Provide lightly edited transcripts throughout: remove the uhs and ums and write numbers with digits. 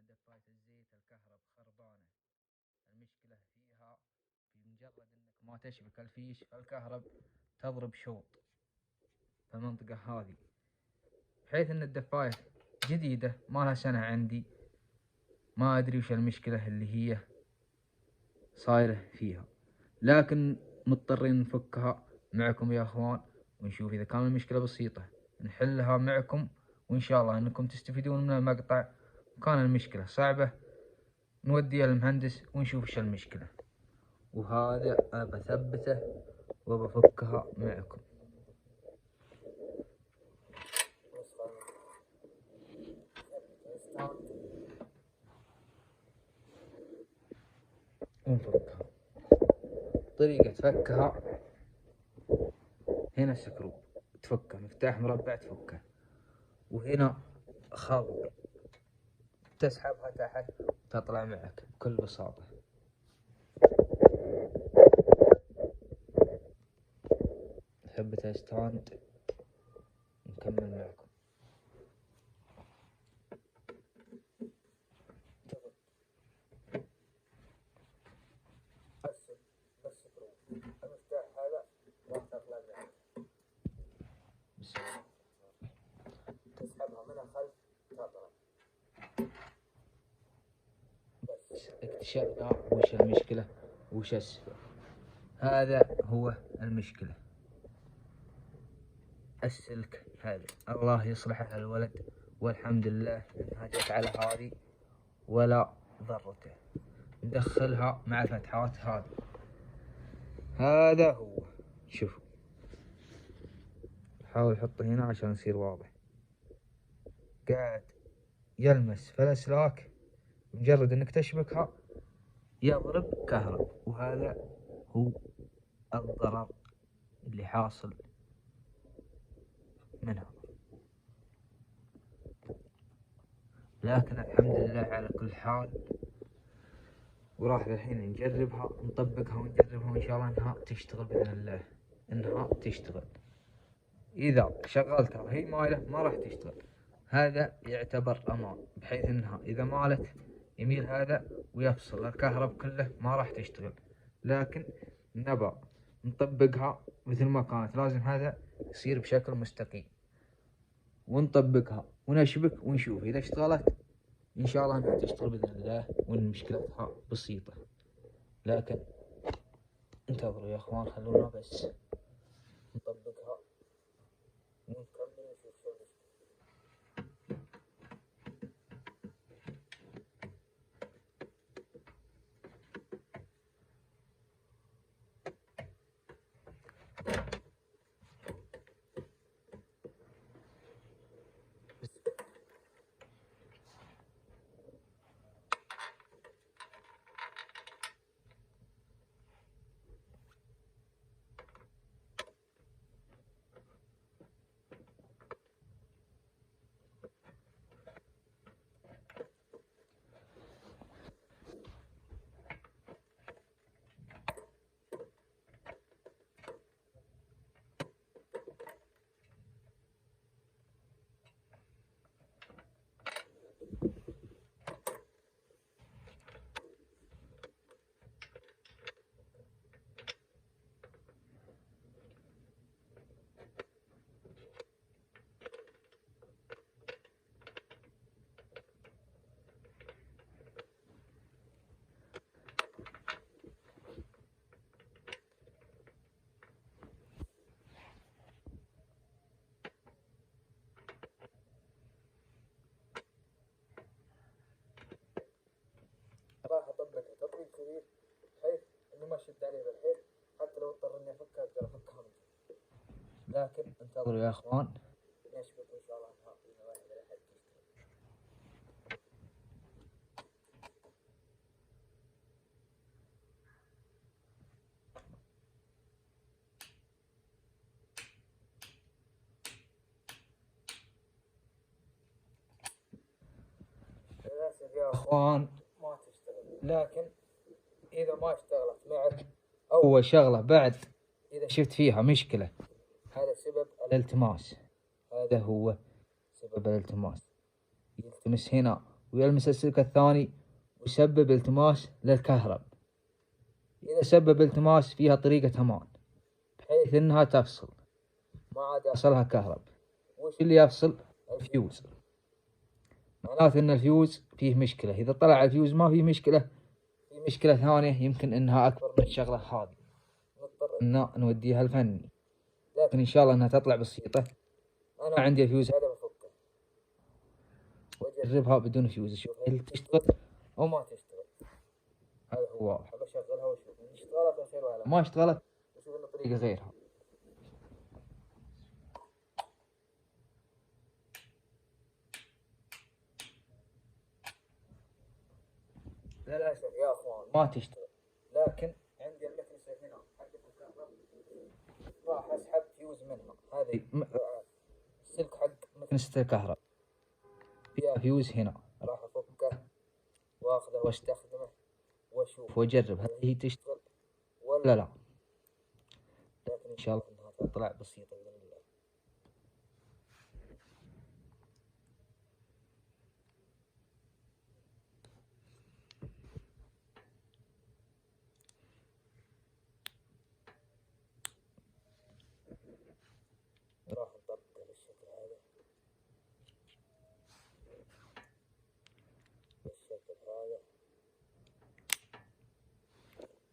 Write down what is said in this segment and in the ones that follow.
دفاية الزيت الكهرب خربانة. المشكلة فيها بمجرد انك ما تشبك الفيش فالكهرب تضرب شوط في المنطقة هذه، بحيث ان الدفاية جديدة ما لها سنة عندي، ما ادري وش المشكلة اللي هي صايرة فيها، لكن مضطرين نفكها معكم يا اخوان، ونشوف اذا كان المشكلة بسيطة نحلها معكم، وان شاء الله انكم تستفيدون من المقطع. وكان المشكلة صعبة نوديها للمهندس ونشوف ايش المشكلة، وهذا بثبته وبفكها معكم. ونفكها. طريقة فكها هنا سكرو تفكه، مفتاح مربع تفكه، وهنا خاوي تسحبها تحت تطلع معك بكل بساطة. ثبتها ستاند نكمل معكم. المفتاح هذا راح تطلع معك، تسحبها من الخلف تطلع. بس اكتشفنا وش المشكلة وش السبب. هذا هو المشكلة، السلك هذا الله يصلحه الولد، والحمد لله انها جت على هذه ولا ضرته. ندخلها مع فتحات هذه، هذا هو. شوفوا حاول احطه هنا عشان يصير واضح. قاعد يلمس في الاسلاك، مجرد انك تشبكها يضرب كهرب، وهذا هو الضرر اللي حاصل منها. لكن الحمد لله على كل حال، وراح الحين نجربها نطبقها ونجربها، وان شاء الله انها تشتغل باذن الله، انها تشتغل. اذا شغلتها وهي مايلة ما راح تشتغل، هذا يعتبر امان، بحيث انها اذا مالت يميل هذا ويفصل الكهرب كله ما راح تشتغل. لكن نبى نطبقها مثل ما كانت، لازم هذا يصير بشكل مستقيم، ونطبقها ونشبك ونشوف اذا اشتغلت ان شاء الله انها تشتغل باذن الله، وان مشكلتها بسيطة. لكن انتظروا يا اخوان، خلونا بس نطبقها ونكمل ونشوف شو المشكلة. راح اطبقها تطبيق كبير، بحيث انه ما اشد عليه بالحيل، حتى لو اضطر اني افكها اقدر افكها من جوا. لكن انتظروا يا اخوان نشبك ان شاء الله انها باذن الله لحد تشتغل. للاسف يا اخوان ما تشتغل، لكن اذا ما اشتغلت معك اول شغلة بعد اذا شفت فيها مشكلة، هذا سبب الالتماس، هذا هو سبب الالتماس. يلتمس هنا ويلمس السلك الثاني ويسبب التماس للكهرب. إذا سبب التماس فيها طريقة أمان بحيث إنها تفصل، ما عاد يصلها كهرب. وش اللي يفصل؟ الفيوز. معناته إن الفيوز فيه مشكلة. إذا طلع الفيوز ما فيه مشكلة، في مشكلة ثانية يمكن إنها أكبر من الشغلة هذه، نضطر إن نوديها الفني. لكن إن شاء الله إنها تطلع بسيطة. أنا عندي الفيوز هذا بفكه وأجربها بدون فيوز، أشوف هل تشتغل أو ما تشتغل. هذا هو واضح. بشغلها وأشوف إن اشتغلت خير ولا ما اشتغلت، أشوف إن طريقة غيرها. للأسف يا أخوان ما تشتغل، لكن عندي المكنسة هنا حقت الكهرباء راح أسحب فيوز منها. هذه السلك حق مكنسة الكهرباء فيها فيوز هنا، راح أفكه وأخذه وأستخدمه وأشوف وأجرب هل هي تشتغل ولا لا. لكن إن شاء الله إنها تطلع بسيطة بإذن الله. راح نطبقه بالشكل هذا، بالشكل هذا،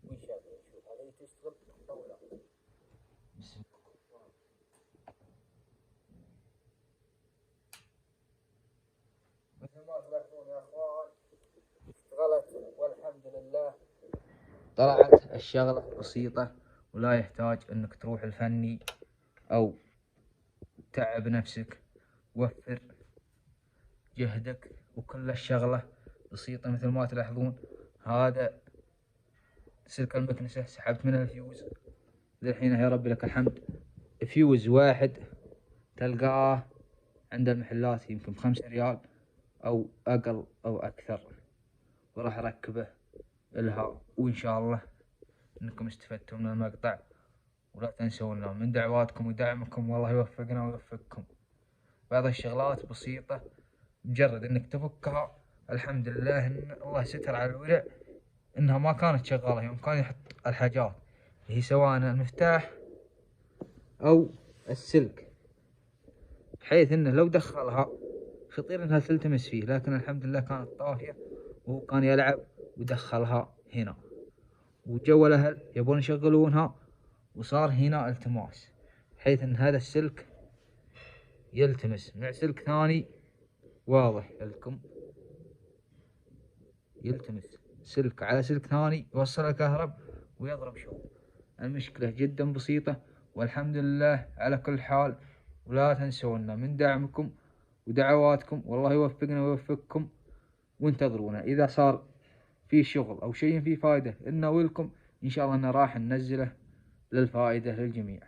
ونشغل نشوف هل هي تشتغل أو لا. بسم الله. مثل ما تلاحظون يا أخوان اشتغلت والحمد لله. طلعت الشغلة بسيطة ولا يحتاج انك تروح الفني او تعب نفسك. وفر جهدك وكل الشغلة بسيطة. مثل ما تلاحظون هذا سلك المكنسة سحبت منها الفيوز. للحين يا رب لك الحمد فيوز واحد تلقاه عند المحلات يمكن ب5 ريال او اقل او اكثر، وراح اركبه لها. وان شاء الله انكم استفدتوا من المقطع، ولا تنسونا من دعواتكم ودعمكم، والله يوفقنا ويوفقكم. بعض الشغلات بسيطة مجرد انك تفكها الحمد لله ان الله ستر على الورع انها ما كانت شغالة يوم كان يحط الحاجات اللي هي سواء المفتاح او السلك، بحيث انه لو دخلها خطير انها تلتمس فيه، لكن الحمد لله كانت طافية وهو كان يلعب ودخلها هنا. وجو الاهل يبون يشغلونها وصار هنا التماس، بحيث ان هذا السلك يلتمس مع سلك ثاني. واضح لكم يلتمس سلك على سلك ثاني يوصل الكهرب ويضرب شغل. المشكلة جدا بسيطة والحمد لله على كل حال. ولا تنسونا من دعمكم ودعواتكم، والله يوفقنا ويوفقكم. وانتظرونا إذا صار في شغل أو شيء فيه فائدة إنه ولكم إن شاء الله أننا راح ننزله للفائدة للجميع.